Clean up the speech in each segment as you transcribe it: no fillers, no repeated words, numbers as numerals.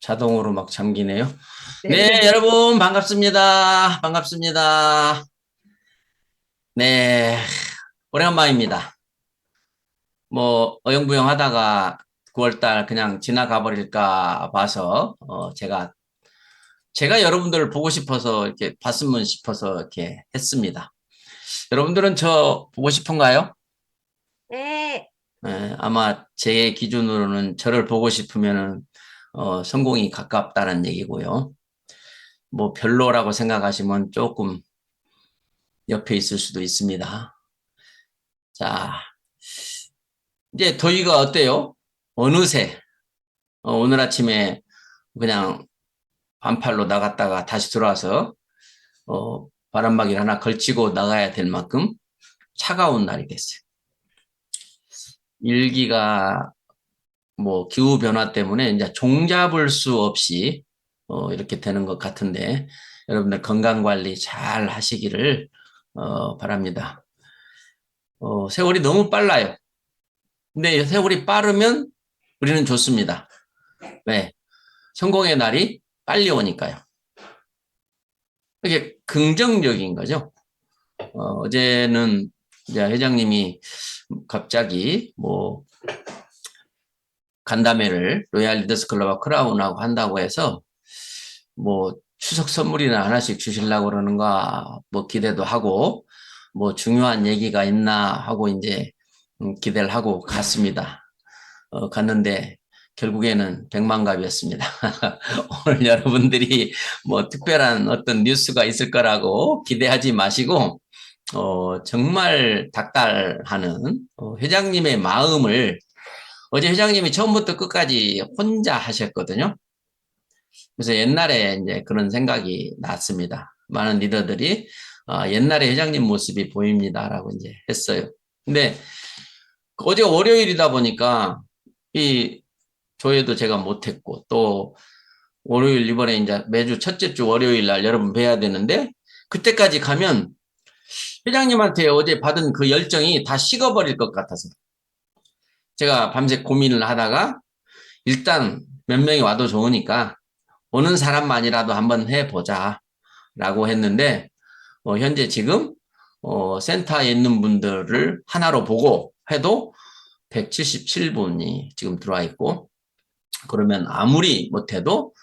자동으로 막 잠기네요. 네, 네. 여러분 반갑습니다. 반갑습니다. 네, 오랜만입니다. 뭐 어영부영 하다가 9월달 그냥 지나가 버릴까 봐서 제가 여러분들을 보고 싶어서 이렇게 봤으면 싶어서 이렇게 했습니다. 여러분들은 저 보고 싶은가요? 네. 아마 제 기준으로는 저를 보고 싶으면은 성공이 가깝다는 얘기고요. 뭐 별로라고 생각하시면 조금 옆에 있을 수도 있습니다. 자, 이제 더위가 어때요? 어느새 오늘 아침에 그냥 반팔로 나갔다가 다시 들어와서 바람막이를 하나 걸치고 나가야 될 만큼 차가운 날이 됐어요. 일기가 뭐 기후 변화 때문에 이제 종잡을 수 없이 이렇게 되는 것 같은데 여러분들 건강 관리 잘 하시기를 바랍니다. 세월이 너무 빨라요. 근데 세월이 빠르면 우리는 좋습니다. 네. 성공의 날이 빨리 오니까요. 이게 긍정적인 거죠. 어제는 이제 회장님이 갑자기 뭐 간담회를 로얄 리더스 클럽과 크라운하고 한다고 해서 뭐 추석 선물이나 하나씩 주시려고 그러는가 뭐 기대도 하고 뭐 중요한 얘기가 있나 하고 이제 기대를 하고 갔습니다. 갔는데 결국에는 백만갑이었습니다. 오늘 여러분들이 뭐 특별한 어떤 뉴스가 있을 거라고 기대하지 마시고 정말 닥달하는 회장님의 마음을 어제 회장님이 처음부터 끝까지 혼자 하셨거든요. 그래서 옛날에 이제 그런 생각이 났습니다. 많은 리더들이 옛날에 회장님 모습이 보입니다라고 이제 했어요. 근데 어제 월요일이다 보니까 이 조회도 제가 못했고 또 월요일 이번에 이제 매주 첫째 주 월요일 날 여러분 뵈야 되는데 그때까지 가면 회장님한테 어제 받은 그 열정이 다 식어버릴 것 같아서 제가 밤새 고민을 하다가 일단 몇 명이 와도 좋으니까 오는 사람만이라도 한번 해보자 라고 했는데 현재 지금 센터에 있는 분들을 하나로 보고 해도 177분이 지금 들어와 있고 그러면 아무리 못해도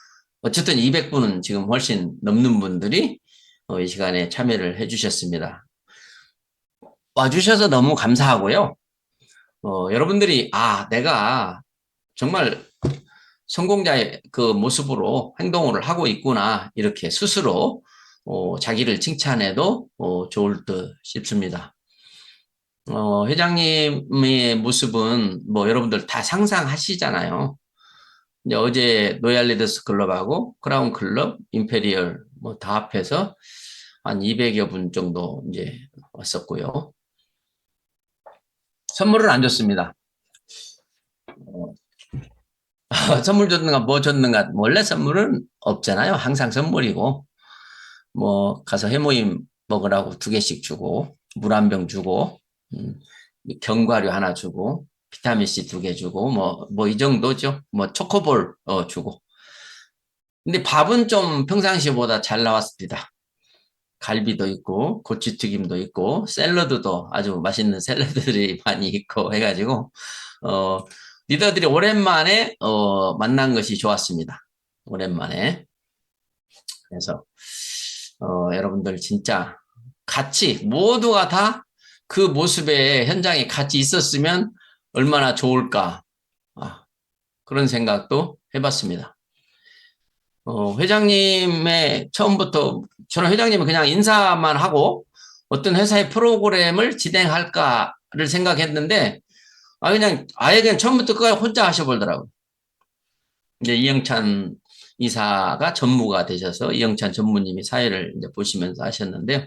어쨌든 200분은 지금 훨씬 넘는 분들이 이 시간에 참여를 해주셨습니다. 와주셔서 너무 감사하고요. 여러분들이 내가 정말 성공자의 그 모습으로 행동을 하고 있구나 이렇게 스스로 자기를 칭찬해도 좋을 듯 싶습니다. 회장님의 모습은 뭐 여러분들 다 상상하시잖아요. 이제 어제 노얄리더스 클럽하고 크라운 클럽, 임페리얼 뭐 다 합해서 한 200여 분 정도 이제 왔었고요. 선물을 안 줬습니다. 선물 줬는가 뭐 줬는가 원래 선물은 없잖아요. 항상 선물이고 뭐 가서 해모임 먹으라고 2개씩 주고 물 한 병 주고 음, 견과류 하나 주고 비타민C 2개 주고 뭐 이 정도죠. 뭐 초코볼 주고 근데 밥은 좀 평상시보다 잘 나왔습니다. 갈비도 있고 고추튀김도 있고 샐러드도 아주 맛있는 샐러드들이 많이 있고 해가지고 어, 리더들이 오랜만에 만난 것이 좋았습니다. 오랜만에. 그래서 여러분들 진짜 같이 모두가 다 그 모습의 현장에 같이 있었으면 얼마나 좋을까 그런 생각도 해봤습를 회장님의 처음부터 저는 회장님은 그냥 인사만 하고 어떤 회사의 프로그램을 진행할까를 생각했는데 그냥 아예 그냥 처음부터 끝까지 혼자 하셔버리더라고요. 이제 이영찬 이사가 전무가 되셔서 이영찬 전무님이 사회를 이제 보시면서 하셨는데요.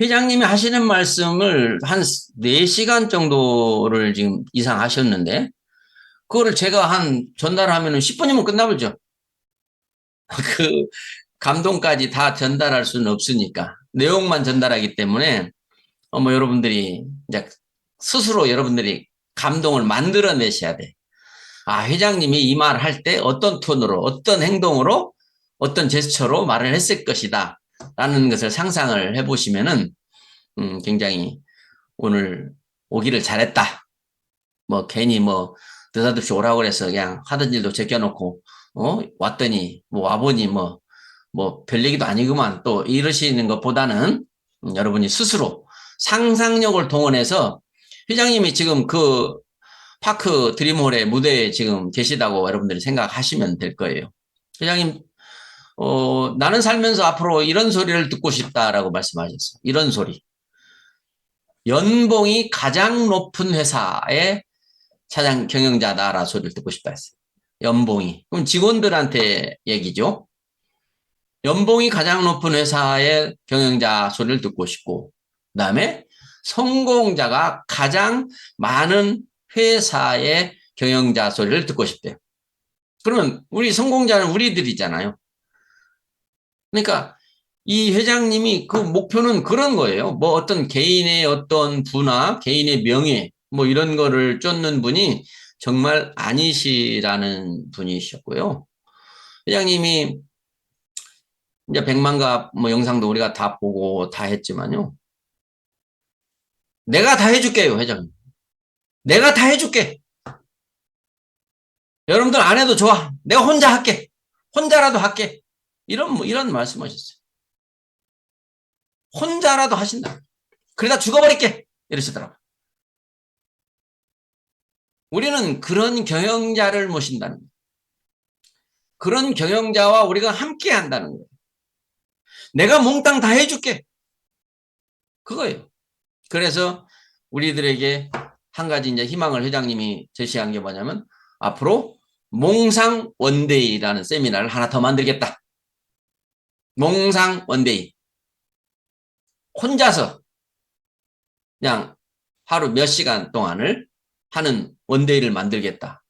회장님이 하시는 말씀을 한 4시간 정도를 지금 이상 하셨는데 그거를 제가 한 전달하면 10분이면 끝나버죠. 그 감동까지 다 전달할 수는 없으니까 내용만 전달하기 때문에 뭐 여러분들이 이제 스스로 여러분들이 감동을 만들어내셔야 돼. 아, 회장님이 이 말 할 때 어떤 톤으로, 어떤 행동으로, 어떤 제스처로 말을 했을 것이다. 라는 것을 상상을 해보시면은, 굉장히 오늘 오기를 잘했다. 뭐, 괜히 뭐, 느닷없이 오라고 그래서 그냥 하던 일도 제껴놓고, 왔더니, 뭐, 와보니 뭐, 별 얘기도 아니구만. 또 이러시는 것보다는, 여러분이 스스로 상상력을 동원해서 회장님이 지금 그 파크 드림홀의 무대에 지금 계시다고 여러분들이 생각하시면 될 거예요. 회장님, 나는 살면서 앞으로 이런 소리를 듣고 싶다라고 말씀하셨어요. 이런 소리. 연봉이 가장 높은 회사의 차장 경영자다라 소리를 듣고 싶다 했어요. 연봉이. 그럼 직원들한테 얘기죠. 연봉이 가장 높은 회사의 경영자 소리를 듣고 싶고, 그 다음에 성공자가 가장 많은 회사의 경영자 소리를 듣고 싶대요. 그러면 우리 성공자는 우리들이잖아요. 그러니까 이 회장님이 그 목표는 그런 거예요. 뭐 어떤 개인의 어떤 부나 개인의 명예 뭐 이런 거를 쫓는 분이 정말 아니시라는 분이셨고요. 회장님이 이제 백만갑 뭐 영상도 우리가 다 보고 다 했지만요. 내가 다 해줄게요, 회장님. 내가 다 해줄게. 여러분들 안 해도 좋아. 내가 혼자 할게. 혼자라도 할게. 이런 말씀하셨어요. 혼자라도 하신다. 그러다 죽어버릴게. 이러시더라고요. 우리는 그런 경영자를 모신다는 거예요. 그런 경영자와 우리가 함께 한다는 거예요. 내가 몽땅 다 해줄게. 그거예요. 그래서 우리들에게 한 가지 이제 희망을 회장님이 제시한 게 뭐냐면 앞으로 몽상 원데이라는 세미나를 하나 더 만들겠다. 몽상 원데이. 혼자서 그냥 하루 몇 시간 동안을 하는 원데이를 만들겠다.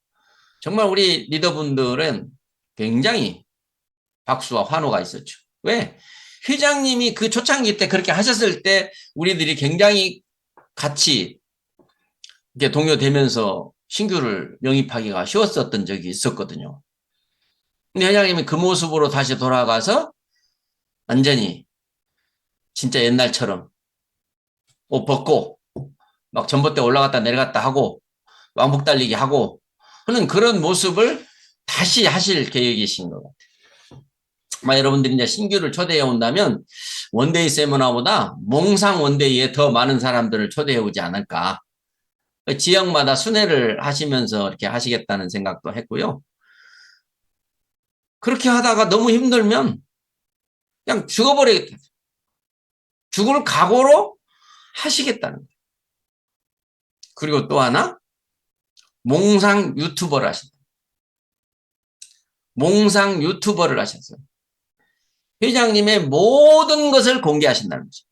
정말 우리 리더분들은 굉장히 박수와 환호가 있었죠. 왜? 회장님이 그 초창기 때 그렇게 하셨을 때 우리들이 굉장히 같이 이렇게 동요되면서 신규를 영입하기가 쉬웠었던 적이 있었거든요. 근데 회장님이 그 모습으로 다시 돌아가서 완전히 진짜 옛날처럼 옷 벗고 막 전봇대 올라갔다 내려갔다 하고 왕복 달리기 하고 하는 그런 모습을 다시 하실 계획이신 것 같아요. 여러분들이 이제 신규를 초대해 온다면 원데이 세미나보다 몽상 원데이에 더 많은 사람들을 초대해 오지 않을까. 지역마다 순회를 하시면서 이렇게 하시겠다는 생각도 했고요. 그렇게 하다가 너무 힘들면 그냥 죽어버리겠다. 죽을 각오로 하시겠다는 거예요. 그리고 또 하나 몽상 유튜버를 하신다. 몽상 유튜버를 하셨어요. 회장님의 모든 것을 공개하신다는 거죠.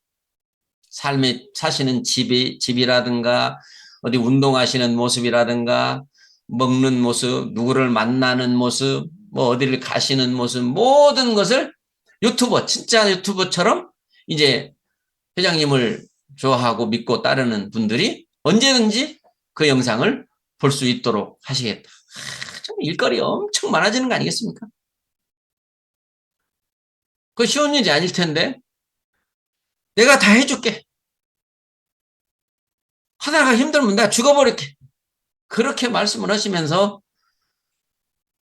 삶에 사시는 집이라든가 어디 운동하시는 모습이라든가 먹는 모습, 누구를 만나는 모습, 뭐 어디를 가시는 모습 모든 것을 유튜버, 진짜 유튜버처럼 이제 회장님을 좋아하고 믿고 따르는 분들이 언제든지 그 영상을 볼 수 있도록 하시겠다. 좀 일거리 엄청 많아지는 거 아니겠습니까? 그거 쉬운 일이 아닐 텐데 내가 다 해줄게. 하다가 힘들면 내가 죽어버릴게. 그렇게 말씀을 하시면서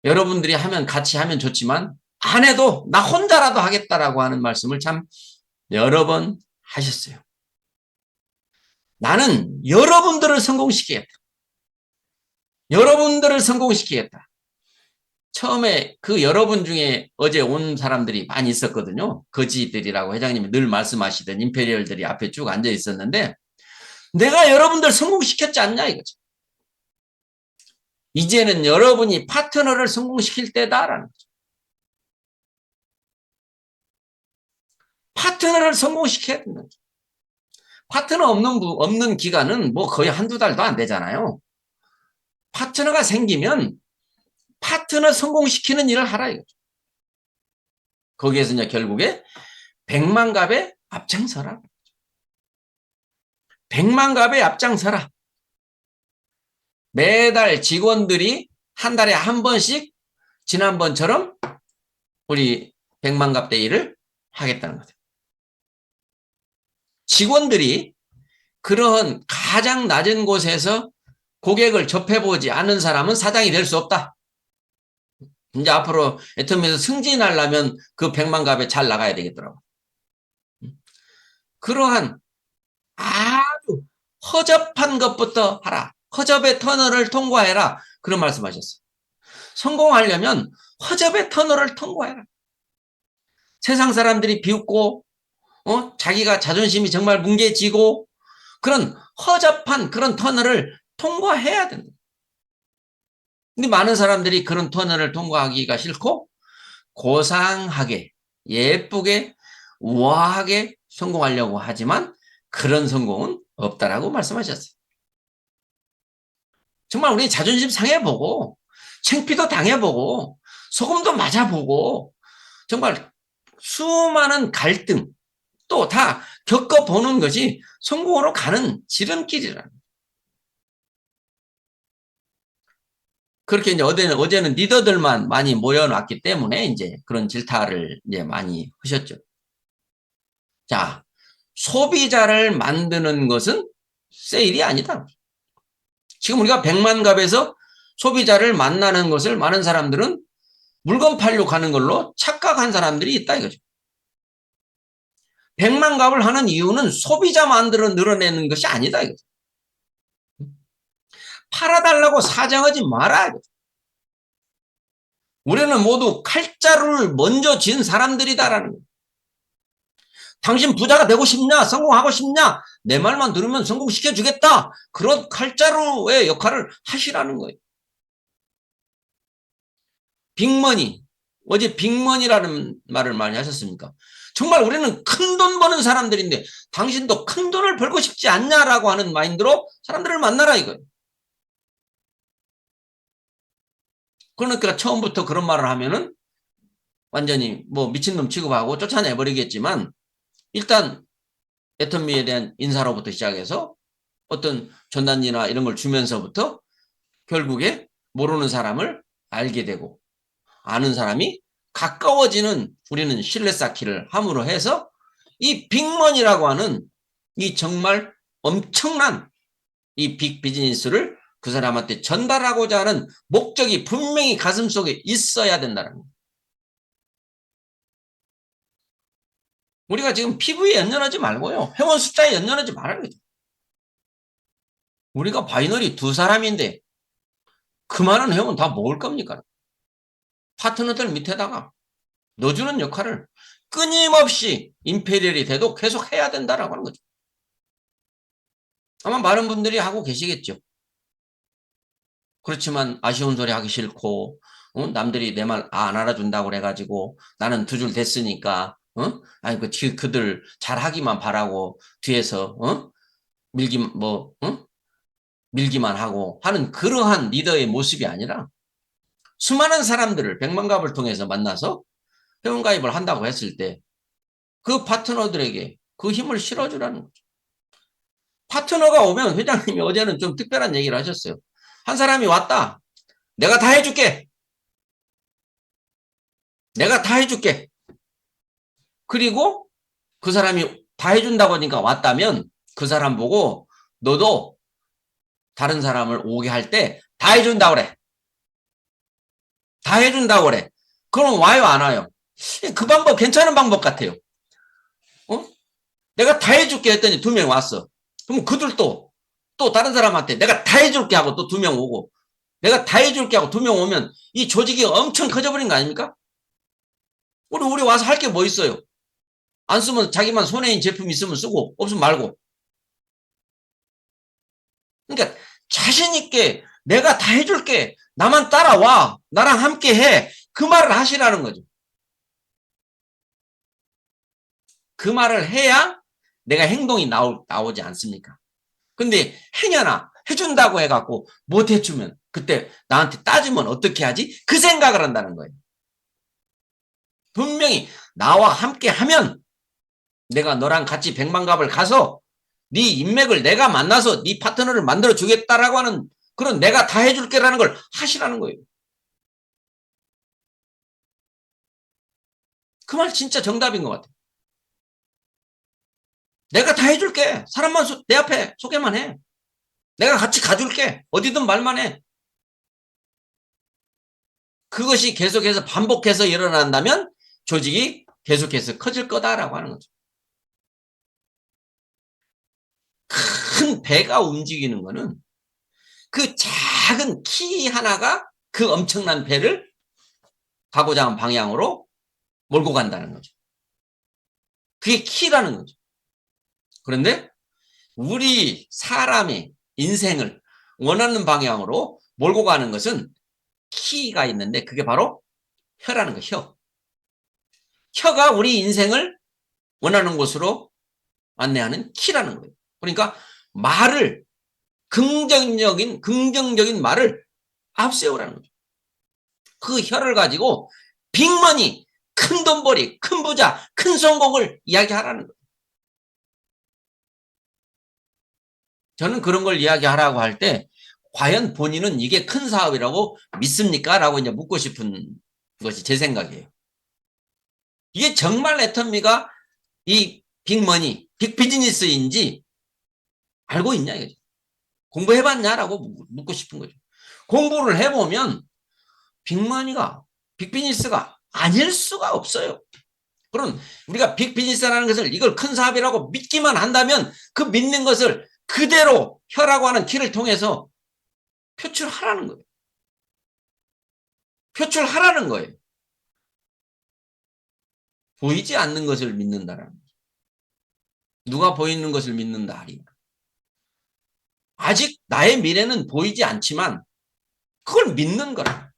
여러분들이 하면 같이 하면 좋지만 안 해도 나 혼자라도 하겠다라고 하는 말씀을 참 여러 번 하셨어요. 나는 여러분들을 성공시키겠다. 여러분들을 성공시키겠다. 처음에 그 여러분 중에 어제 온 사람들이 많이 있었거든요. 거지들이라고 회장님이 늘 말씀하시던 임페리얼들이 앞에 쭉 앉아 있었는데 내가 여러분들 성공시켰지 않냐 이거죠. 이제는 여러분이 파트너를 성공시킬 때다라는 거죠. 파트너를 성공시켜야 된다. 파트너 없는 기간은 뭐 거의 한두 달도 안 되잖아요. 파트너가 생기면 파트너 성공시키는 일을 하라 이거죠. 거기에서 이제 결국에 백만갑에 앞장서라. 백만갑에 앞장서라. 매달 직원들이 한 달에 한 번씩 지난번처럼 우리 백만갑 데이를 하겠다는 거죠. 직원들이 그런 가장 낮은 곳에서 고객을 접해보지 않은 사람은 사장이 될 수 없다. 이제 앞으로 애터미에서 승진하려면 그 백만갑에 잘 나가야 되겠더라고. 그러한 아주 허접한 것부터 하라. 허접의 터널을 통과해라. 그런 말씀하셨어요. 성공하려면 허접의 터널을 통과해라. 세상 사람들이 비웃고 자기가 자존심이 정말 뭉개지고 그런 허접한 그런 터널을 통과해야 된다. 근데 많은 사람들이 그런 터널을 통과하기가 싫고 고상하게 예쁘게 우아하게 성공하려고 하지만 그런 성공은 없다라고 말씀하셨어요. 정말 우리 자존심 상해보고 창피도 당해보고 소금도 맞아보고 정말 수많은 갈등 또 다 겪어보는 것이 성공으로 가는 지름길이라는. 그렇게 이제 어제는 리더들만 많이 모여놨기 때문에 이제 그런 질타를 이제 많이 하셨죠. 자, 소비자를 만드는 것은 세일이 아니다. 지금 우리가 백만갑에서 소비자를 만나는 것을 많은 사람들은 물건 팔려고 하는 걸로 착각한 사람들이 있다 이거죠. 백만갑을 하는 이유는 소비자 만들어 늘어내는 것이 아니다 이거죠. 팔아달라고 사정하지 마라 이거죠. 우리는 모두 칼자루를 먼저 쥔 사람들이다라는 거예요. 당신 부자가 되고 싶냐? 성공하고 싶냐? 내 말만 들으면 성공시켜주겠다. 그런 칼자루의 역할을 하시라는 거예요. 빅머니. 어제 빅머니라는 말을 많이 하셨습니까? 정말 우리는 큰 돈 버는 사람들인데 당신도 큰 돈을 벌고 싶지 않냐라고 하는 마인드로 사람들을 만나라 이거예요. 그러니까 처음부터 그런 말을 하면은 완전히 뭐 미친놈 취급하고 쫓아내버리겠지만 일단 애터미에 대한 인사로부터 시작해서 어떤 전단지나 이런 걸 주면서부터 결국에 모르는 사람을 알게 되고 아는 사람이 가까워지는 우리는 신뢰 쌓기를 함으로 해서 이 빅머니라고 하는 이 정말 엄청난 이 빅 비즈니스를 그 사람한테 전달하고자 하는 목적이 분명히 가슴속에 있어야 된다는 거예요. 우리가 지금 피부에 연연하지 말고요. 회원 숫자에 연연하지 말아야 돼요. 우리가 바이너리 두 사람인데 그 많은 회원 다 먹을 겁니까? 파트너들 밑에다가 넣어주는 역할을 끊임없이 임페리얼이 돼도 계속 해야 된다라고 하는 거죠. 아마 많은 분들이 하고 계시겠죠. 그렇지만 아쉬운 소리 하기 싫고 남들이 내 말 안 알아준다고 그래가지고 나는 두 줄 됐으니까 아니 그들 잘하기만 바라고 뒤에서 밀기만 하고 하는 그러한 리더의 모습이 아니라 수많은 사람들을 백만갑을 통해서 만나서 회원가입을 한다고 했을 때 그 파트너들에게 그 힘을 실어주라는 거죠. 파트너가 오면 회장님이 어제는 좀 특별한 얘기를 하셨어요. 한 사람이 왔다. 내가 다 해줄게. 내가 다 해줄게. 그리고 그 사람이 다 해준다고 하니까 왔다면 그 사람 보고 너도 다른 사람을 오게 할 때 다 해준다고 그래. 다 해준다고 그래. 그럼 와요 안 와요? 그 방법 괜찮은 방법 같아요. 내가 다 해줄게 했더니 2명 왔어. 그럼 그들도 또 다른 사람한테 내가 다 해줄게 하고 또 2명 오고 내가 다 해줄게 하고 2명 오면 이 조직이 엄청 커져버린 거 아닙니까? 우리 와서 할 게 뭐 있어요? 안 쓰면 자기만 손해인 제품 있으면 쓰고 없으면 말고. 그러니까 자신 있게 내가 다 해줄게. 나만 따라와. 나랑 함께 해. 그 말을 하시라는 거죠. 그 말을 해야 내가 행동이 나오지 않습니까? 근데 행여나 해준다고 해갖고 못 해주면 그때 나한테 따지면 어떻게 하지? 그 생각을 한다는 거예요. 분명히 나와 함께 하면 내가 너랑 같이 백만갑을 가서 네 인맥을 내가 만나서 네 파트너를 만들어 주겠다라고 하는 그럼 내가 다 해줄게라는 걸 하시라는 거예요. 그 말 진짜 정답인 것 같아요. 내가 다 해줄게. 사람만 내 앞에 소개만 해. 내가 같이 가줄게. 어디든 말만 해. 그것이 계속해서 반복해서 일어난다면 조직이 계속해서 커질 거다라고 하는 거죠. 큰 배가 움직이는 거는 그 작은 키 하나가 그 엄청난 배를 가고자 하는 방향으로 몰고 간다는 거죠. 그게 키라는 거죠. 그런데 우리 사람의 인생을 원하는 방향으로 몰고 가는 것은 키가 있는데 그게 바로 혀라는 거예요. 혀. 혀가 우리 인생을 원하는 곳으로 안내하는 키라는 거예요. 그러니까 말을 긍정적인 말을 앞세우라는 거죠. 그 혀를 가지고 빅머니, 큰 돈벌이, 큰 부자, 큰 성공을 이야기하라는 거예요. 저는 그런 걸 이야기하라고 할 때 과연 본인은 이게 큰 사업이라고 믿습니까? 라고 이제 묻고 싶은 것이 제 생각이에요. 이게 정말 애터미가 이 빅머니, 빅비즈니스인지 알고 있냐 이거죠. 공부해봤냐라고 묻고 싶은 거죠. 공부를 해보면 빅머니가 빅비즈니스가 아닐 수가 없어요. 그럼 우리가 빅비즈니스라는 것을 이걸 큰 사업이라고 믿기만 한다면 그 믿는 것을 그대로 혀라고 하는 키를 통해서 표출하라는 거예요. 표출하라는 거예요. 보이지 않는 것을 믿는다라는 거죠. 누가 보이는 것을 믿는다 하리. 아직 나의 미래는 보이지 않지만 그걸 믿는 거라.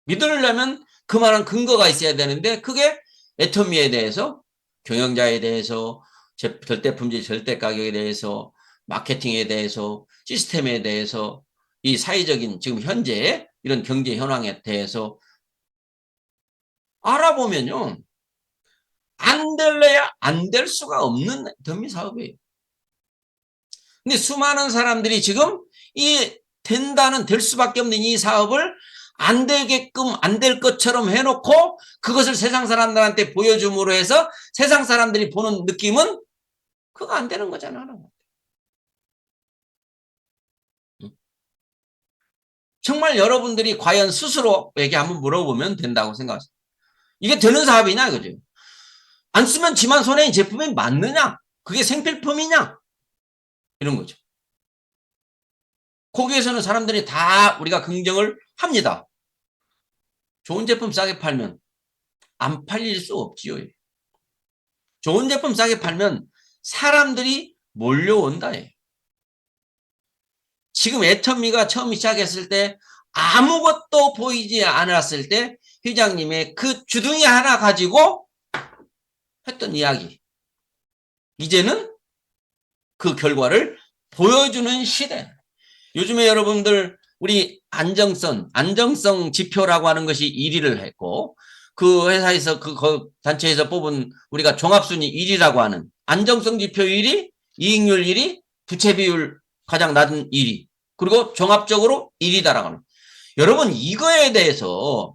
믿으려면 그만한 근거가 있어야 되는데 그게 애터미에 대해서 경영자에 대해서 절대품질 절대가격에 대해서 마케팅에 대해서 시스템에 대해서 이 사회적인 지금 현재 이런 경제 현황에 대해서 알아보면요. 안 될래야 안 될 수가 없는 더미 사업이에요. 근데 수많은 사람들이 지금 이 된다는 될 수밖에 없는 이 사업을 안 되게끔 안 될 것처럼 해놓고 그것을 세상 사람들한테 보여줌으로 해서 세상 사람들이 보는 느낌은 그거 안 되는 거잖아. 정말 여러분들이 과연 스스로에게 한번 물어보면 된다고 생각하세요. 이게 되는 사업이냐 이거죠. 안 쓰면 지만 손해인 제품이 맞느냐? 그게 생필품이냐? 이런 거죠. 거기에서는 사람들이 다 우리가 긍정을 합니다. 좋은 제품 싸게 팔면 안 팔릴 수 없지요. 좋은 제품 싸게 팔면 사람들이 몰려온다. 지금 애터미가 처음 시작했을 때 아무것도 보이지 않았을 때 회장님의 그 주둥이 하나 가지고 했던 이야기. 이제는 그 결과를 보여주는 시대. 요즘에 여러분들 우리 안정성 지표라고 하는 것이 1위를 했고 그 회사에서 그 단체에서 뽑은 우리가 종합순위 1위라고 하는 안정성 지표 1위, 이익률 1위, 부채 비율 가장 낮은 1위, 그리고 종합적으로 1위다라고 하는. 여러분 이거에 대해서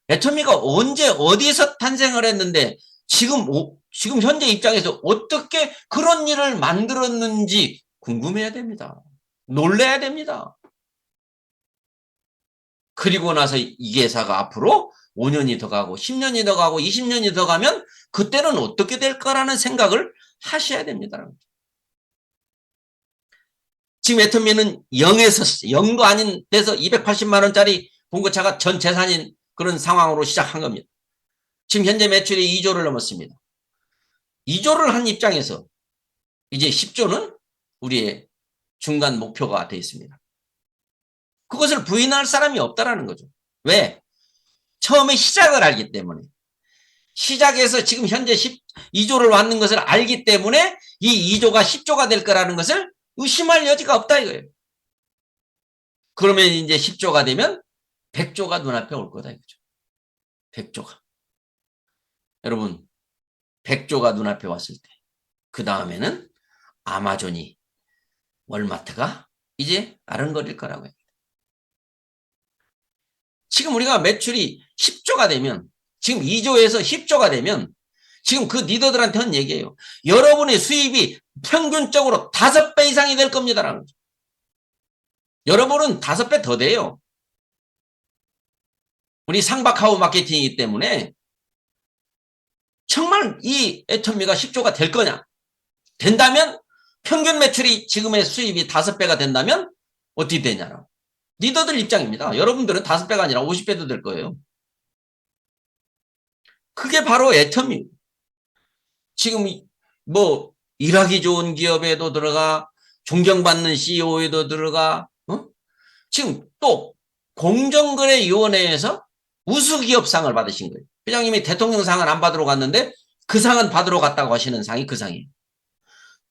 애터미가 언제 어디에서 탄생을 했는데 지금 현재 입장에서 어떻게 그런 일을 만들었는지 궁금해야 됩니다. 놀래야 됩니다. 그리고 나서 이 회사가 앞으로 5년이 더 가고 10년이 더 가고 20년이 더 가면 그때는 어떻게 될까라는 생각을 하셔야 됩니다. 지금 애터미는 0도 아닌 데서 280만 원짜리 봉고차가 전 재산인 그런 상황으로 시작한 겁니다. 지금 현재 매출이 2조를 넘었습니다. 2조를 한 입장에서 이제 10조는 우리의 중간 목표가 되어 있습니다. 그것을 부인할 사람이 없다라는 거죠. 왜? 처음에 시작을 알기 때문에. 시작해서 지금 현재 2조를 왔는 것을 알기 때문에 이 2조가 10조가 될 거라는 것을 의심할 여지가 없다 이거예요. 그러면 이제 10조가 되면 100조가 눈앞에 올 거다 이거죠. 100조가. 여러분 100조가 눈앞에 왔을 때 그 다음에는 아마존이 월마트가 이제 아른거릴 거라고 해요. 지금 우리가 매출이 10조가 되면, 지금 2조에서 10조가 되면, 지금 그 리더들한테 한 얘기예요. 여러분의 수입이 평균적으로 5배 이상이 될 겁니다라는 거죠. 여러분은 5배 더 돼요. 우리 상박하우 마케팅이기 때문에 정말 이 애터미가 10조가 될 거냐? 된다면 평균 매출이 지금의 수입이 5배가 된다면 어떻게 되냐고. 리더들 입장입니다. 여러분들은 5배가 아니라 50배도 될 거예요. 그게 바로 애터미입니다. 지금 뭐 일하기 좋은 기업에도 들어가, 존경받는 CEO에도 들어가, 지금 또 공정거래위원회에서 우수기업상을 받으신 거예요. 회장님이 대통령상은 안 받으러 갔는데 그 상은 받으러 갔다고 하시는 상이 그 상이에요.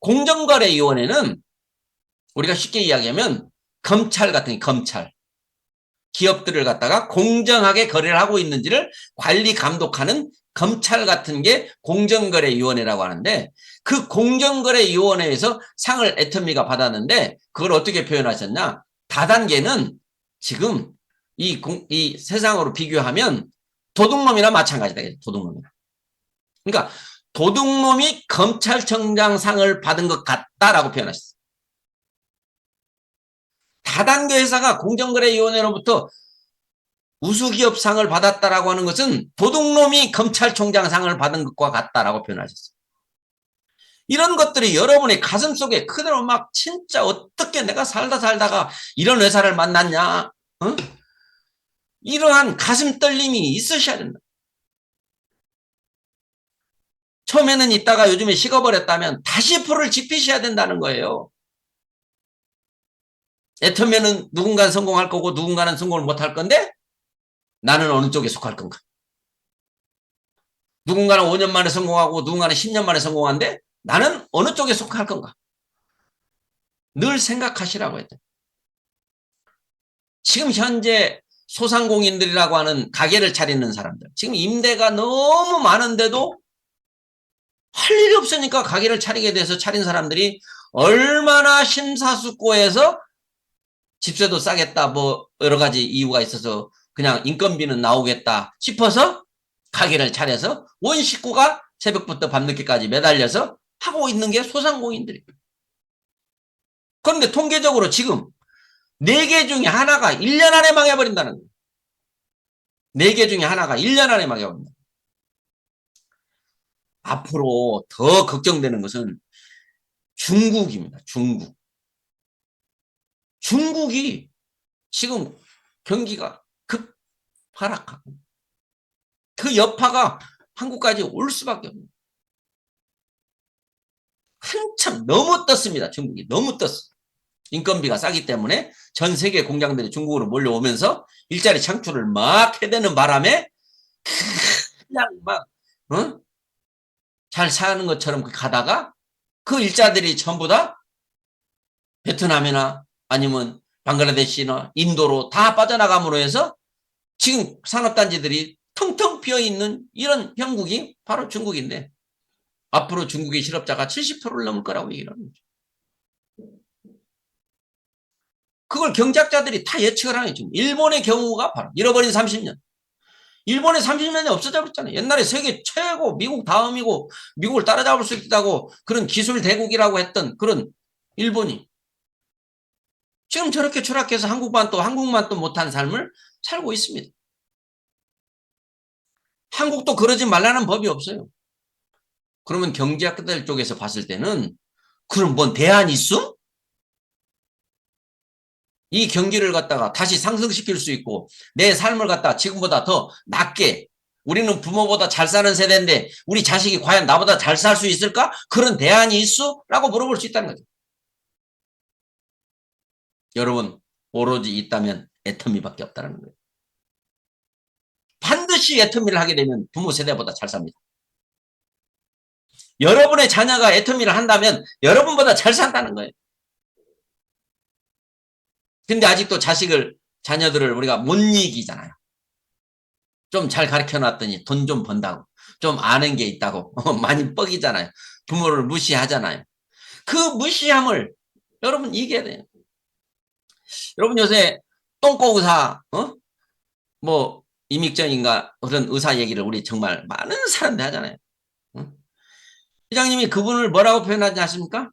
공정거래위원회는 우리가 쉽게 이야기하면 검찰 같은 검찰. 기업들을 갖다가 공정하게 거래를 하고 있는지를 관리 감독하는 검찰 같은 게 공정거래위원회라고 하는데, 그 공정거래위원회에서 상을 애터미가 받았는데 그걸 어떻게 표현하셨냐? 다단계는 지금 이 세상으로 비교하면 도둑놈이나 마찬가지다. 도둑놈이나. 그러니까 도둑놈이 검찰청장 상을 받은 것 같다라고 표현하셨어요. 다단계 회사가 공정거래위원회로부터 우수기업상을 받았다라고 하는 것은 도둑놈이 검찰총장상을 받은 것과 같다라고 표현하셨어요. 이런 것들이 여러분의 가슴 속에 그대로 막 진짜 어떻게 내가 살다가 이런 회사를 만났냐, 이러한 가슴 떨림이 있으셔야 된다. 처음에는 있다가 요즘에 식어버렸다면 다시 불을 지피셔야 된다는 거예요. 애터미는 누군가는 성공할 거고 누군가는 성공을 못할 건데 나는 어느 쪽에 속할 건가? 누군가는 5년 만에 성공하고 누군가는 10년 만에 성공한데 나는 어느 쪽에 속할 건가? 늘 생각하시라고 했죠. 지금 현재 소상공인들이라고 하는 가게를 차리는 사람들, 지금 임대가 너무 많은데도 할 일이 없으니까 가게를 차리게 돼서 차린 사람들이 얼마나 심사숙고해서 집세도 싸겠다, 뭐 여러 가지 이유가 있어서 그냥 인건비는 나오겠다 싶어서 가게를 차려서 온 식구가 새벽부터 밤늦게까지 매달려서 하고 있는 게 소상공인들이에요. 그런데 통계적으로 지금 4개 중에 하나가 1년 안에 망해버린다는 거예요. 4개 중에 하나가 1년 안에 망해버린다. 앞으로 더 걱정되는 것은 중국입니다. 중국이 지금 경기가 급 하락하고 그 여파가 한국까지 올 수밖에 없는, 한참 너무 떴습니다. 중국이 너무 떴어. 인건비가 싸기 때문에 전 세계 공장들이 중국으로 몰려오면서 일자리 창출을 막 해대는 바람에 그냥 막 잘 사는 것처럼 가다가 그 일자들이 전부 다 베트남이나 아니면 방글라데시나 인도로 다 빠져나감으로 해서 지금 산업단지들이 텅텅 비어있는 이런 형국이 바로 중국인데, 앞으로 중국의 실업자가 70%를 넘을 거라고 얘기를 합니다. 그걸 경제학자들이 다 예측을 하는 거죠. 일본의 경우가 바로 잃어버린 30년. 일본의 30년이 없어져 버렸잖아요. 옛날에 세계 최고, 미국 다음이고 미국을 따라잡을 수 있다고 그런 기술 대국이라고 했던 그런 일본이 지금 저렇게 추락해서 한국만 또 못한 삶을 살고 있습니다. 한국도 그러지 말라는 법이 없어요. 그러면 경제학자들 쪽에서 봤을 때는 그럼 뭔 대안이 있음? 이 경기를 갖다가 다시 상승시킬 수 있고 내 삶을 갖다가 지금보다 더 낫게, 우리는 부모보다 잘 사는 세대인데 우리 자식이 과연 나보다 잘 살 수 있을까? 그런 대안이 있어? 라고 물어볼 수 있다는 거죠. 여러분, 오로지 있다면 애터미밖에 없다는 거예요. 반드시 애터미를 하게 되면 부모 세대보다 잘 삽니다. 여러분의 자녀가 애터미를 한다면 여러분보다 잘 산다는 거예요. 근데 아직도 자녀들을 우리가 못 이기잖아요. 좀 잘 가르쳐 놨더니 돈 좀 번다고, 좀 아는 게 있다고 많이 뻑이잖아요. 부모를 무시하잖아요. 그 무시함을 여러분 이겨야 돼요. 여러분 요새 똥꼬 의사, 뭐 이믹정인가 그런 의사 얘기를 우리 정말 많은 사람들이 하잖아요. 어? 회장님이 그분을 뭐라고 표현하지 않습니까?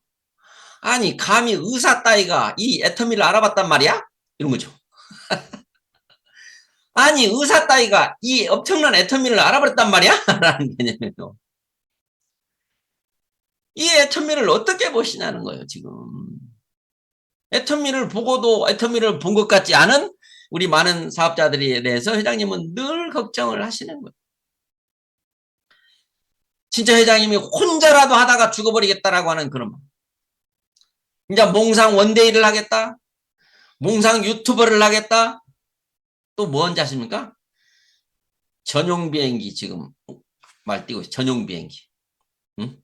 아니 감히 의사 따위가 이 애터미를 알아봤단 말이야? 이런 거죠. 아니 의사 따위가 이 엄청난 애터미를 알아버렸단 말이야? 라는 개념이에요. 이 애터미를 어떻게 보시냐는 거예요 지금. 애터미를 보고도 애터미를 본 것 같지 않은 우리 많은 사업자들에 대해서 회장님은 늘 걱정을 하시는 거예요. 진짜 회장님이 혼자라도 하다가 죽어버리겠다라고 하는 그런 말. 이제 몽상 원데이를 하겠다. 몽상 유튜버를 하겠다. 또 뭐 한지 아십니까? 전용 비행기 지금 말 띄고 있어요. 전용 비행기. 응?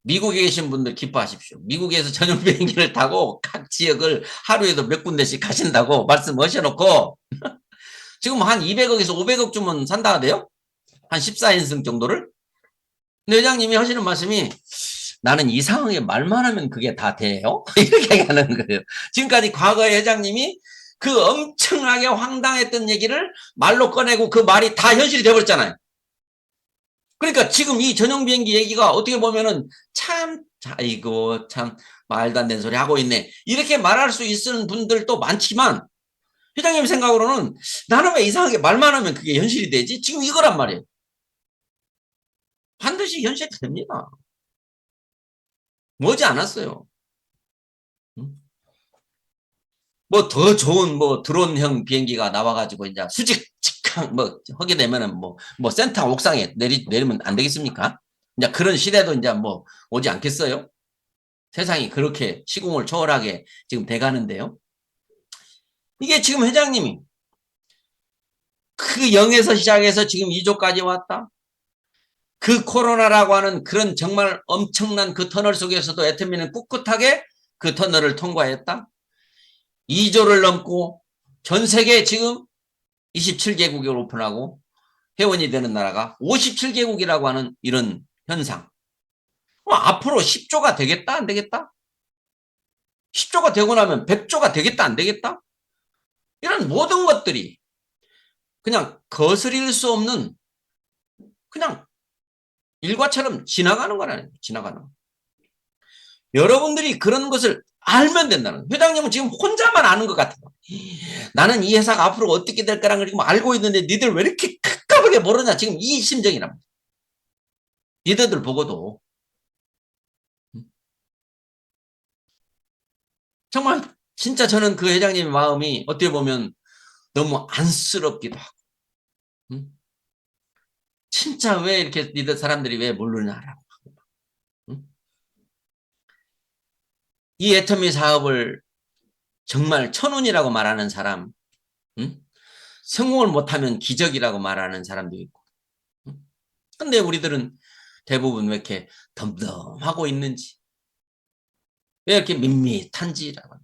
미국에 계신 분들 기뻐하십시오. 미국에서 전용 비행기를 타고 각 지역을 하루에도 몇 군데씩 가신다고 말씀하셔놓고 지금 한 200억에서 500억 주면 산다 하대요. 한 14인승 정도를. 근데 회장님이 하시는 말씀이 나는 이 상황에 말만 하면 그게 다 돼요? 이렇게 하는 거예요. 지금까지 과거에 회장님이 그 엄청나게 황당했던 얘기를 말로 꺼내고 그 말이 다 현실이 돼버렸잖아요. 그러니까 지금 이 전용 비행기 얘기가 어떻게 보면은 참, 아이고, 참, 말도 안 되는 소리 하고 있네. 이렇게 말할 수 있는 분들도 많지만, 회장님 생각으로는 나는 왜 이상하게 말만 하면 그게 현실이 되지? 지금 이거란 말이에요. 반드시 현실이 됩니다. 머지 않았어요. 뭐 더 좋은 뭐 드론형 비행기가 나와가지고 이제 수직 직항 뭐 하게 되면은 뭐 센터 옥상에 내리면 안 되겠습니까? 이제 그런 시대도 이제 뭐 오지 않겠어요? 세상이 그렇게 시공을 초월하게 지금 돼가는데요. 이게 지금 회장님이 그 0에서 시작해서 지금 2조까지 왔다. 그 코로나라고 하는 그런 정말 엄청난 그 터널 속에서도 애터미는 꿋꿋하게 그 터널을 통과했다. 2조를 넘고 전 세계 지금 27개국을 오픈하고 회원이 되는 나라가 57개국이라고 하는 이런 현상. 앞으로 10조가 되겠다 안 되겠다? 10조가 되고 나면 100조가 되겠다 안 되겠다? 이런 모든 것들이 그냥 거스릴 수 없는 그냥 일과처럼 지나가는 거라는 거예요. 지나가는 거. 여러분들이 그런 것을 알면 된다는 거예요. 회장님은 지금 혼자만 아는 것 같아요. 나는 이 회사가 앞으로 어떻게 될 거라는 걸 지금 알고 있는데 니들 왜 이렇게 깝깝하게 모르냐 지금 이 심정이란 말이에요. 니들들 보고도 정말 진짜 저는 그 회장님의 마음이 어떻게 보면 너무 안쓰럽기도 하고 진짜 왜 이렇게 니들 사람들이 왜 모르냐라고 이 애터미 사업을 정말 천운이라고 말하는 사람 성공을 못하면 기적이라고 말하는 사람도 있고 근데 우리들은 대부분 왜 이렇게 덤덤하고 있는지 왜 이렇게 밋밋한지라고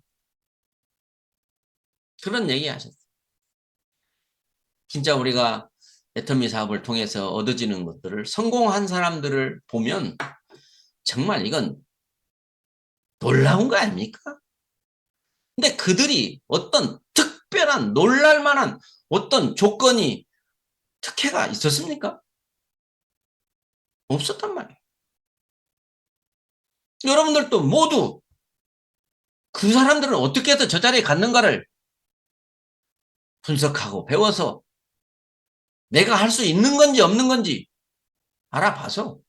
그런 얘기 하셨어요. 진짜 우리가 애터미 사업을 통해서 얻어지는 것들을 성공한 사람들을 보면 정말 이건 놀라운 거 아닙니까? 근데 그들이 어떤 특별한 놀랄만한 어떤 조건이 특혜가 있었습니까? 없었단 말이에요. 여러분들도 모두 그 사람들은 어떻게 해서 저 자리에 갔는가를 분석하고 배워서 내가 할 수 있는 건지 없는 건지 알아봐서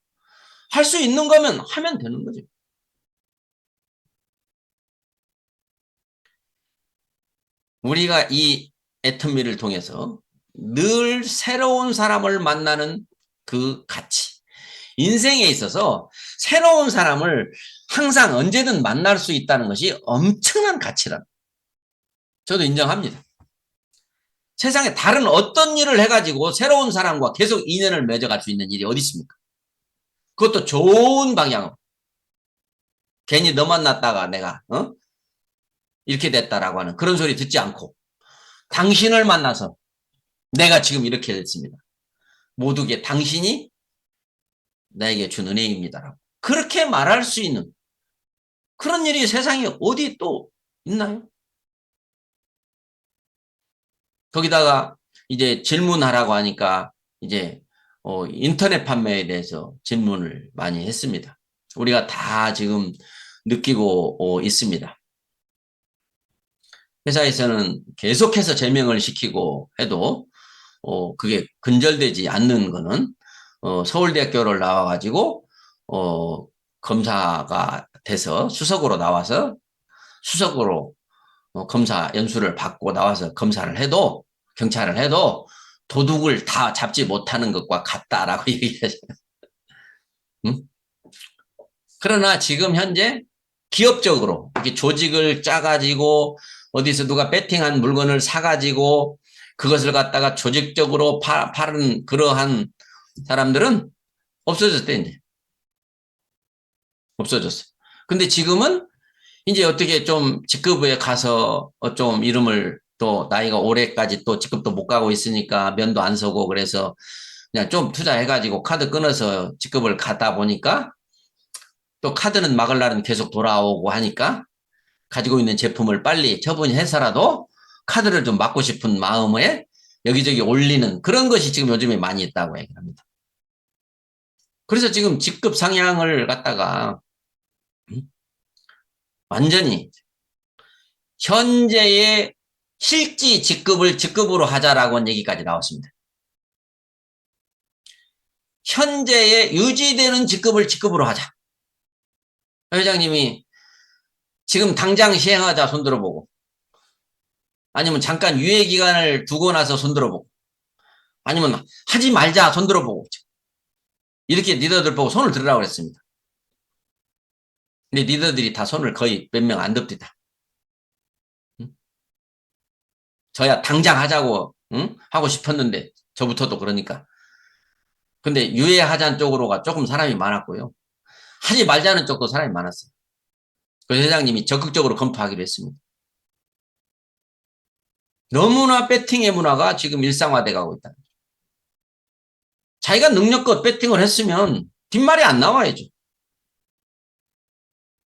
할 수 있는 거면 하면 되는 거죠. 우리가 이 애터미를 통해서 늘 새로운 사람을 만나는 그 가치. 인생에 있어서 새로운 사람을 항상 언제든 만날 수 있다는 것이 엄청난 가치라. 저도 인정합니다. 세상에 다른 어떤 일을 해가지고 새로운 사람과 계속 인연을 맺어갈 수 있는 일이 어디 있습니까? 그것도 좋은 방향으로. 괜히 너 만났다가 내가 이렇게 됐다라고 하는 그런 소리 듣지 않고 당신을 만나서 내가 지금 이렇게 됐습니다. 모두게 당신이 나에게 준 은혜입니다라고. 그렇게 말할 수 있는 그런 일이 세상에 어디 또 있나요? 거기다가 이제 질문하라고 하니까 이제 인터넷 판매에 대해서 질문을 많이 했습니다. 우리가 다 지금 느끼고 있습니다. 회사에서는 계속해서 제명을 시키고 해도 그게 근절되지 않는 거는 서울대학교를 나와가지고 검사가 돼서 수석으로 나와서 수석으로 검사 연수를 받고 나와서 검사를 해도 경찰을 해도 도둑을 다 잡지 못하는 것과 같다라고 얘기하죠. 응? 그러나 지금 현재 기업적으로 이렇게 조직을 짜가지고 어디서 누가 배팅한 물건을 사가지고 그것을 갖다가 조직적으로 파는 그러한 사람들은 없어졌대, 이제. 없어졌어. 근데 지금은 이제 어떻게 좀 직급에 가서 좀 이름을 또 나이가 올해까지 또 직급도 못 가고 있으니까 면도 안 서고 그래서 그냥 좀 투자해가지고 카드 끊어서 직급을 가다 보니까 또 카드는 막을 날은 계속 돌아오고 하니까 가지고 있는 제품을 빨리 처분해서라도 카드를 좀 막고 싶은 마음에 여기저기 올리는 그런 것이 지금 요즘에 많이 있다고 얘기합니다. 그래서 지금 직급 상향을 갖다가 완전히 현재의 실지 직급을 직급으로 하자라고 한 얘기까지 나왔습니다. 현재의 유지되는 직급을 직급으로 하자. 회장님이 지금 당장 시행하자 손 들어보고 아니면 잠깐 유예 기간을 두고 나서 손 들어보고 아니면 하지 말자 손 들어보고 이렇게 리더들 보고 손을 들으라고 했습니다. 근데 리더들이 다 손을 거의 몇 명 안 듭니다. 응? 저야 당장 하자고 응? 하고 싶었는데 저부터도 그러니까. 근데 유예하자는 쪽으로가 조금 사람이 많았고요. 하지 말자는 쪽도 사람이 많았어요. 그 회장님이 적극적으로 검토하기로 했습니다. 너무나 배팅의 문화가 지금 일상화돼 가고 있다. 자기가 능력껏 배팅을 했으면 뒷말이 안 나와야죠.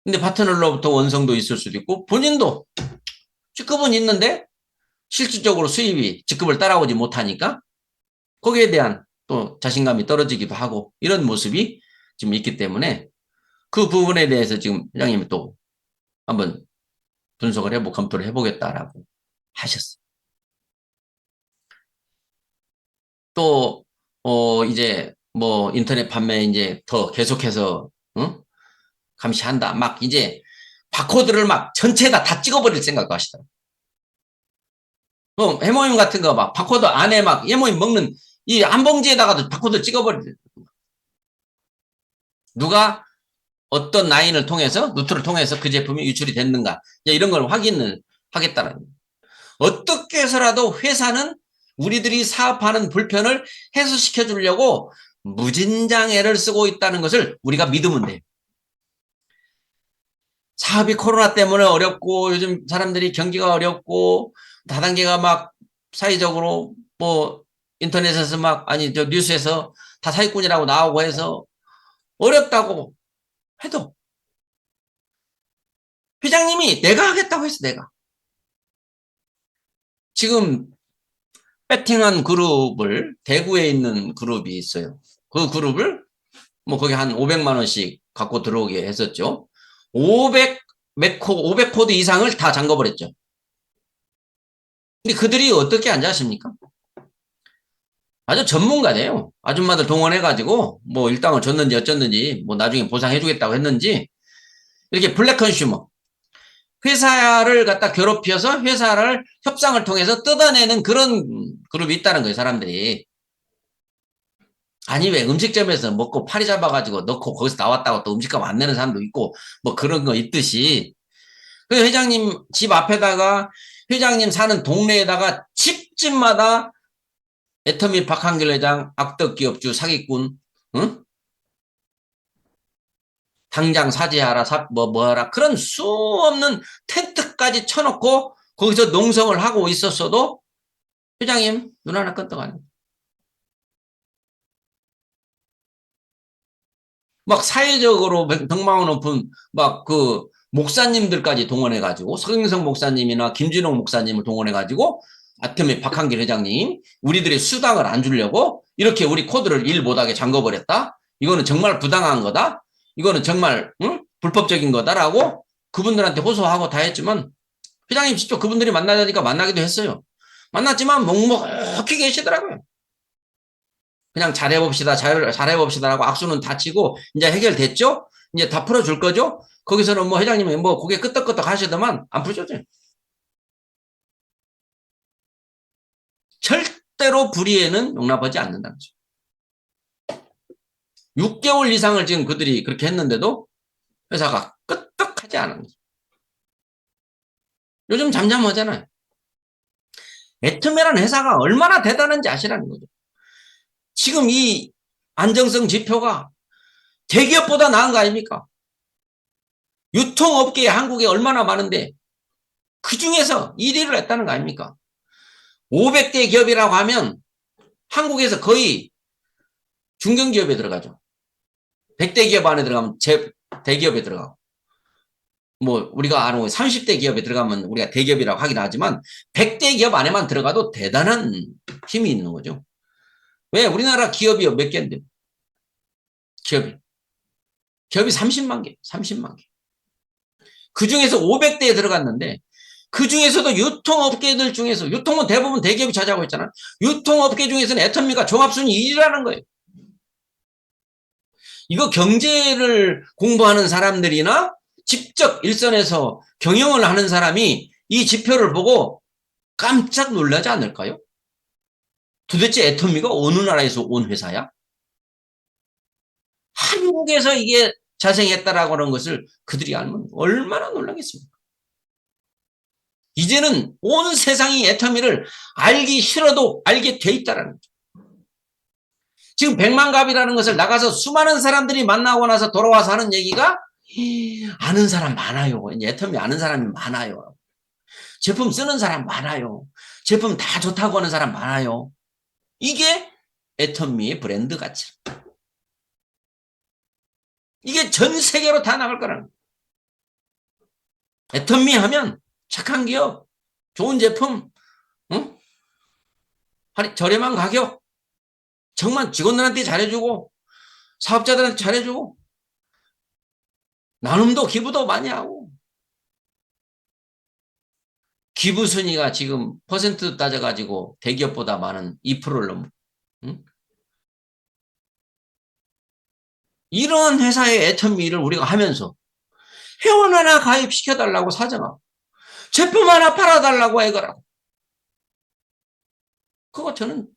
근데 파트너로부터 원성도 있을 수도 있고 본인도 직급은 있는데 실질적으로 수입이 직급을 따라오지 못하니까 거기에 대한 또 자신감이 떨어지기도 하고 이런 모습이 지금 있기 때문에 그 부분에 대해서 지금 회장님이 또 한번 분석을 해보고 검토를 해보겠다라고 하셨어요. 또 이제 뭐 인터넷 판매 이제 더 계속해서 감시한다. 막 이제 바코드를 막 전체 다 찍어버릴 생각도 하시더라고요. 해모임 같은 거 막 바코드 안에 막 해모임 먹는 이 한 봉지에다가도 바코드 찍어버릴. 누가 어떤 라인을 통해서 루트를 통해서 그 제품이 유출이 됐는가 이런 걸 확인을 하겠다는. 어떻게 해서라도 회사는 우리들이 사업하는 불편을 해소시켜 주려고 무진장애를 쓰고 있다는 것을 우리가 믿으면 돼요. 사업이 코로나 때문에 어렵고 요즘 사람들이 경기가 어렵고 다단계가 막 사회적으로 뭐 인터넷에서 막 아니 저 뉴스에서 다 사기꾼이라고 나오고 해서 어렵다고 해도 회장님이 내가 하겠다고 했어. 내가 지금 배팅한 그룹을 대구에 있는 그룹이 있어요. 그 그룹을 뭐 거기 한 500만 원씩 갖고 들어오게 했었죠. 500코드 이상을 다 잠궈버렸죠. 근데 그들이 어떻게 앉아십니까? 아주 전문가네요. 아줌마들 동원해가지고 뭐 일당을 줬는지 어쩌는지 뭐 나중에 보상해주겠다고 했는지 이렇게 블랙 컨슈머 회사를 갖다 괴롭혀서 회사를 협상을 통해서 뜯어내는 그런 그룹이 있다는 거예요. 사람들이. 아니 왜 음식점에서 먹고 파리 잡아가지고 넣고 거기서 나왔다고 또 음식값 안 내는 사람도 있고 뭐 그런 거 있듯이 그 회장님 집 앞에다가 회장님 사는 동네에다가 집집마다 애터미 박한길 회장 악덕기업주 사기꾼 응? 당장 사죄하라 뭐하라 그런 수 없는 텐트까지 쳐놓고 거기서 농성을 하고 있었어도 회장님 눈 하나 끈떡 안 해요. 막 사회적으로 백마원 오픈 막 그 목사님들까지 동원해가지고 서경석 목사님이나 김진홍 목사님을 동원해가지고 아트미 박한길 회장님, 우리들의 수당을 안 주려고 이렇게 우리 코드를 일 못하게 잠궈버렸다. 이거는 정말 부당한 거다. 이거는 정말 불법적인 거다라고 그분들한테 호소하고 다 했지만 회장님 직접 그분들이 만나자니까 만나기도 했어요. 만났지만 묵묵히 계시더라고요. 그냥 잘해봅시다, 잘해봅시다라고 악수는 다 치고 이제 해결됐죠? 이제 다 풀어줄 거죠? 거기서는 뭐 회장님이 뭐 고개 끄덕끄덕 하시더만 안 풀어줬죠. 절대로 불의에는 용납하지 않는다는 거죠. 6개월 이상을 지금 그들이 그렇게 했는데도 회사가 끄떡하지 않은 거죠. 요즘 잠잠하잖아요. 애터미라는 회사가 얼마나 대단한지 아시라는 거죠. 지금 이 안정성 지표가 대기업보다 나은 거 아닙니까? 유통업계에 한국에 얼마나 많은데 그 중에서 1위를 했다는 거 아닙니까? 500대 기업이라고 하면 한국에서 거의 중견기업에 들어가죠. 100대 기업 안에 들어가면 대기업에 들어가고 뭐 우리가 아는 30대 기업에 들어가면 우리가 대기업이라고 하긴 하지만 100대 기업 안에만 들어가도 대단한 힘이 있는 거죠. 왜? 우리나라 기업이 몇 개인데? 기업이 30만 개, 30만 개. 그 중에서 500대에 들어갔는데 그 중에서도 유통업계들 중에서 유통은 대부분 대기업이 차지하고 있잖아. 유통업계 중에서는 애터미가 종합순위 1위라는 거예요. 이거 경제를 공부하는 사람들이나 직접 일선에서 경영을 하는 사람이 이 지표를 보고 깜짝 놀라지 않을까요? 도대체 애터미가 어느 나라에서 온 회사야? 한국에서 이게 자생했다라고 하는 것을 그들이 알면 얼마나 놀라겠습니까? 이제는 온 세상이 애터미를 알기 싫어도 알게 돼 있다라는 거죠. 지금 백만갑이라는 것을 나가서 수많은 사람들이 만나고 나서 돌아와서 하는 얘기가 아는 사람 많아요. 애터미 아는 사람이 많아요. 제품 쓰는 사람 많아요. 제품 다 좋다고 하는 사람 많아요. 이게 애터미의 브랜드 가치. 이게 전 세계로 다 나갈 거라는 거예요. 애터미 하면 착한 기업, 좋은 제품, 응? 저렴한 가격, 정말 직원들한테 잘해주고 사업자들한테 잘해주고 나눔도 기부도 많이 하고 기부 순위가 지금 퍼센트 따져가지고 대기업보다 많은 2%를 넘고 응? 이런 회사의 애터미를 우리가 하면서 회원 하나 가입시켜달라고 사정하고 제품 하나 팔아달라고 해거라고 그거 저는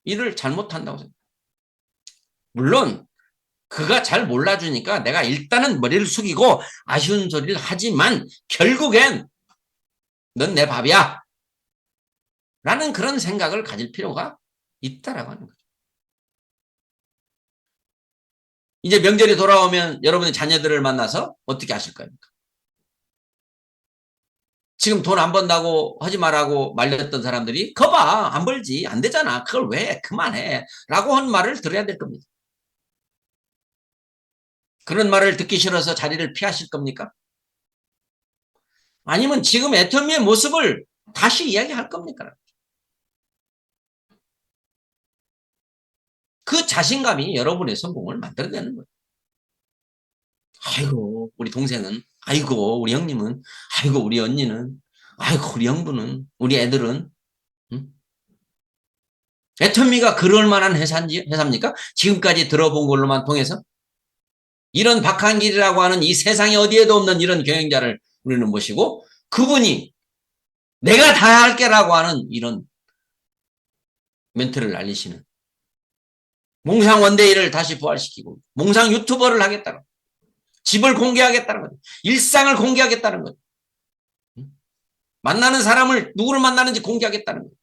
일을 잘못한다고 생각해요. 물론 그가 잘 몰라주니까 내가 일단은 머리를 숙이고 아쉬운 소리를 하지만 결국엔 넌 내 밥이야 라는 그런 생각을 가질 필요가 있다라고 하는 거죠. 이제 명절이 돌아오면 여러분의 자녀들을 만나서 어떻게 하실 겁니까? 지금 돈 안 번다고 하지 말라고 말렸던 사람들이 거봐 안 벌지 안 되잖아 그걸 왜 그만해 라고 한 말을 들어야 될 겁니다. 그런 말을 듣기 싫어서 자리를 피하실 겁니까? 아니면 지금 애터미의 모습을 다시 이야기할 겁니까? 그 자신감이 여러분의 성공을 만들어내는 거예요. 아이고 우리 동생은 아이고 우리 형님은 아이고 우리 언니는 아이고 우리 형부는 우리 애들은 응? 애터미가 그럴 만한 회사입니까? 지금까지 들어본 걸로만 통해서 이런 박한길이라고 하는 이 세상에 어디에도 없는 이런 경영자를 우리는 모시고 그분이 내가 다 할게라고 하는 이런 멘트를 날리시는 몽상 원데이를 다시 부활시키고 몽상 유튜버를 하겠다는 집을 공개하겠다는 거죠. 일상을 공개하겠다는 거죠. 만나는 사람을 누구를 만나는지 공개하겠다는 거예요.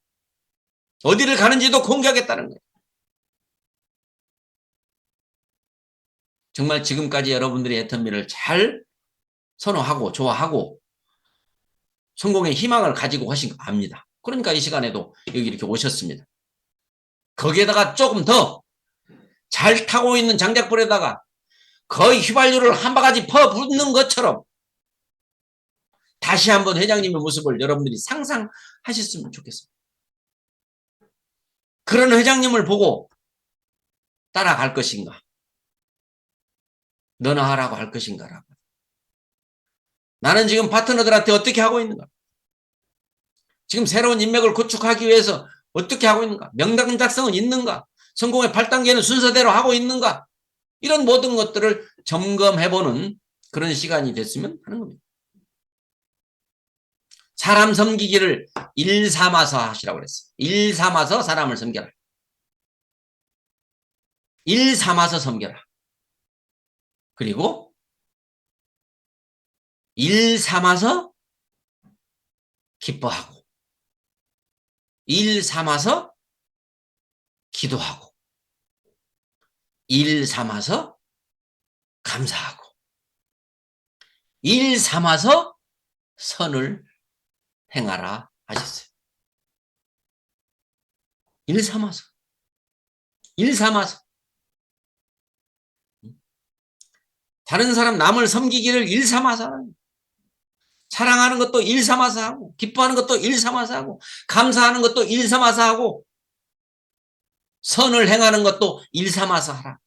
어디를 가는지도 공개하겠다는 거예요. 정말 지금까지 여러분들이 애터미를 잘 선호하고 좋아하고 성공의 희망을 가지고 하신 거 압니다. 그러니까 이 시간에도 여기 이렇게 오셨습니다. 거기에다가 조금 더 잘 타고 있는 장작불에다가 거의 휘발유를 한 바가지 퍼붓는 것처럼 다시 한번 회장님의 모습을 여러분들이 상상하셨으면 좋겠습니다. 그런 회장님을 보고 따라갈 것인가? 너나 하라고 할 것인가라고. 나는 지금 파트너들한테 어떻게 하고 있는가? 지금 새로운 인맥을 구축하기 위해서 어떻게 하고 있는가? 명당 작성은 있는가? 성공의 8단계는 순서대로 하고 있는가? 이런 모든 것들을 점검해보는 그런 시간이 됐으면 하는 겁니다. 사람 섬기기를 일 삼아서 하시라고 그랬어요. 일 삼아서 사람을 섬겨라. 일 삼아서 섬겨라. 그리고 일 삼아서 기뻐하고 일 삼아서 기도하고 일 삼아서 감사하고 일 삼아서 선을 행하라 하셨어요. 일 삼아서 일 삼아서 다른 사람 남을 섬기기를 일 삼아서 하는, 사랑하는 것도 일 삼아서 하고 기뻐하는 것도 일 삼아서 하고 감사하는 것도 일 삼아서 하고 선을 행하는 것도 일 삼아서 하라.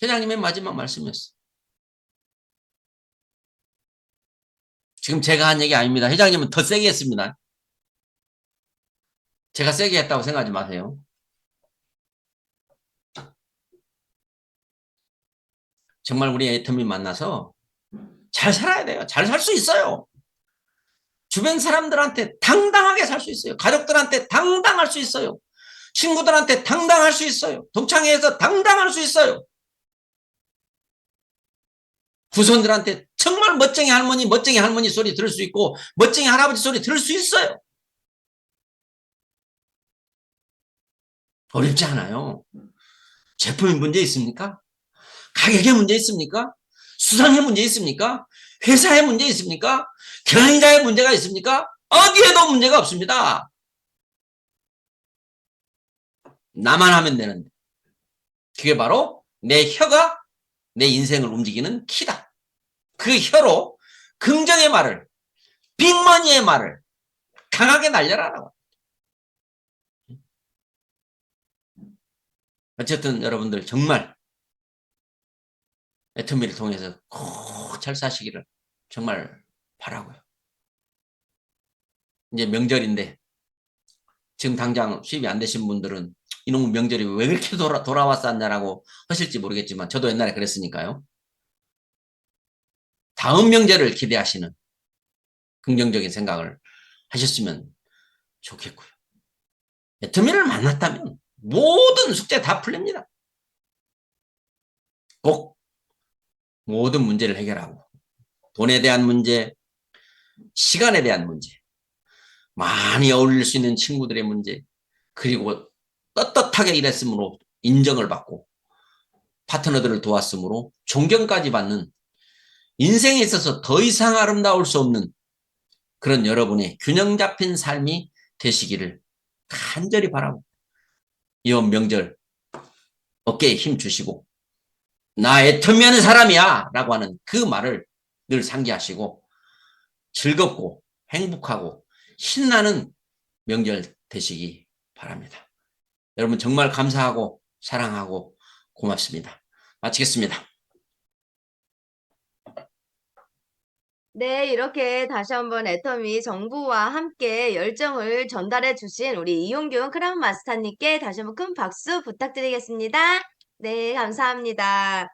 회장님의 마지막 말씀이었어요. 지금 제가 한 얘기 아닙니다. 회장님은 더 세게 했습니다. 제가 세게 했다고 생각하지 마세요. 정말 우리 애터미 만나서 잘 살아야 돼요. 잘 살 수 있어요. 주변 사람들한테 당당하게 살 수 있어요. 가족들한테 당당할 수 있어요. 친구들한테 당당할 수 있어요. 동창회에서 당당할 수 있어요. 후손들한테 정말 멋쟁이 할머니 소리 들을 수 있고 멋쟁이 할아버지 소리 들을 수 있어요. 어렵지 않아요. 제품에 문제 있습니까? 가격에 문제 있습니까? 수상에 문제 있습니까? 회사에 문제 있습니까? 경영자에 문제가 있습니까? 어디에도 문제가 없습니다. 나만 하면 되는데. 그게 바로 내 혀가 내 인생을 움직이는 키다. 그 혀로 긍정의 말을, 빅머니의 말을 강하게 날려라라고. 어쨌든 여러분들 정말 애터미를 통해서 꼭 잘 사시기를 정말 바라고요. 이제 명절인데 지금 당장 수입이 안 되신 분들은 이놈의 명절이 왜 이렇게 돌아왔었냐라고 하실지 모르겠지만 저도 옛날에 그랬으니까요. 다음 명절을 기대하시는 긍정적인 생각을 하셨으면 좋겠고요. 애터미를 만났다면 모든 숙제 다 풀립니다. 꼭 모든 문제를 해결하고 돈에 대한 문제, 시간에 대한 문제, 많이 어울릴 수 있는 친구들의 문제, 그리고 떳떳하게 일했으므로 인정을 받고 파트너들을 도왔으므로 존경까지 받는 인생에 있어서 더 이상 아름다울 수 없는 그런 여러분의 균형 잡힌 삶이 되시기를 간절히 바라고 이번 명절 어깨에 힘 주시고 나 애터미하는 사람이야 라고 하는 그 말을 늘 상기하시고 즐겁고 행복하고 신나는 명절 되시기 바랍니다. 여러분 정말 감사하고 사랑하고 고맙습니다. 마치겠습니다. 네, 이렇게 다시 한번 애터미 정부와 함께 열정을 전달해 주신 우리 이용균 크라운 마스터님께 다시 한번 큰 박수 부탁드리겠습니다. 네, 감사합니다.